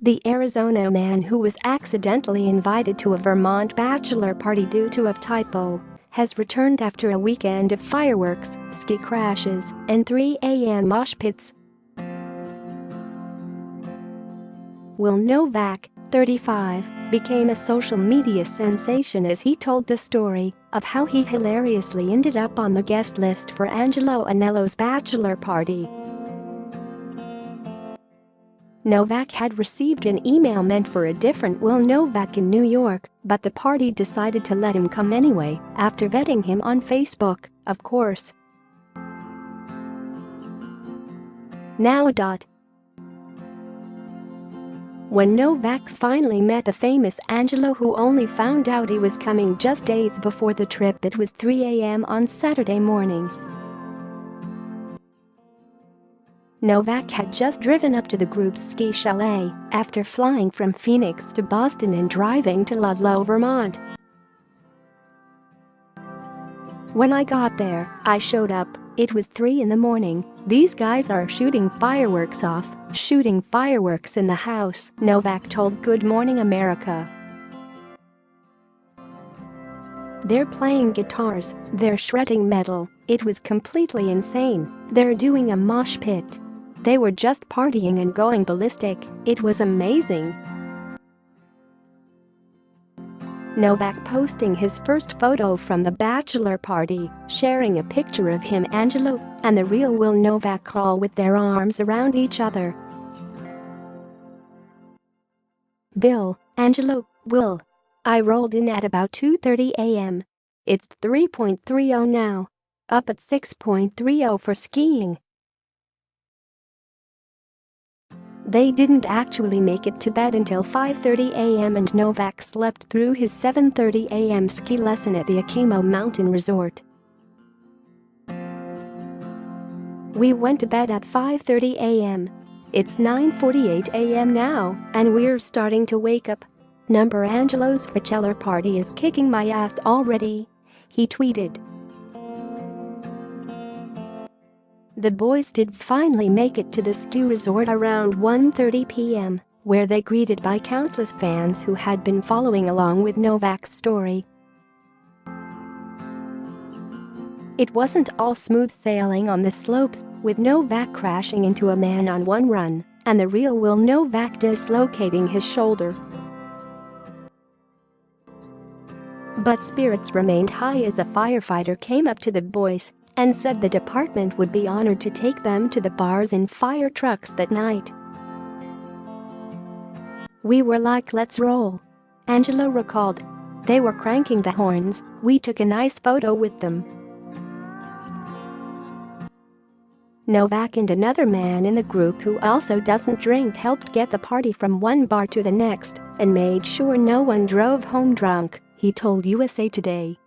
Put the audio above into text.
The Arizona man who was accidentally invited to a Vermont bachelor party due to a typo has returned after a weekend of fireworks, ski crashes, and 3 a.m. mosh pits. Will Novak, 35, became a social media sensation as he told the story of how he hilariously ended up on the guest list for Angelo and Angelo's bachelor party. Novak had received an email meant for a different Will Novak in New York, but the party decided to let him come anyway after vetting him on Facebook, of course. Now. When Novak finally met the famous Angelo, who only found out he was coming just days before the trip, it was 3 a.m. on Saturday morning. Novak had just driven up to the group's ski chalet after flying from Phoenix to Boston and driving to Ludlow, Vermont. When I got there, I showed up. It was 3 in the morning. These guys are shooting fireworks in the house, Novak told Good Morning America. They're playing guitars, they're shredding metal. It was completely insane. They're doing a mosh pit. They were just partying and going ballistic. It was amazing. Novak posting his first photo from the bachelor party, sharing a picture of him, Angelo, and the real Will Novak all with their arms around each other. Bill, Angelo, Will. I rolled in at about 2:30 a.m. It's 3.30 now. Up at 6.30 for skiing. They didn't actually make it to bed until 5:30 a.m. and Novak slept through his 7:30 a.m. ski lesson at the Akimo Mountain Resort. We went to bed at 5:30 a.m. It's 9:48 a.m. now, and we're starting to wake up. Angelo's bachelor party is kicking my ass already, he tweeted. The boys did finally make it to the ski resort around 1:30 p.m., where they greeted by countless fans who had been following along with Novak's story. It wasn't all smooth sailing on the slopes, with Novak crashing into a man on one run and the real Will Novak dislocating his shoulder. But spirits remained high as a firefighter came up to the boys and said the department would be honored to take them to the bars in fire trucks that night. We were like, let's roll, Angelo recalled. They were cranking the horns. We took a nice photo with them. Novak and another man in the group who also doesn't drink helped get the party from one bar to the next and made sure no one drove home drunk, he told USA Today.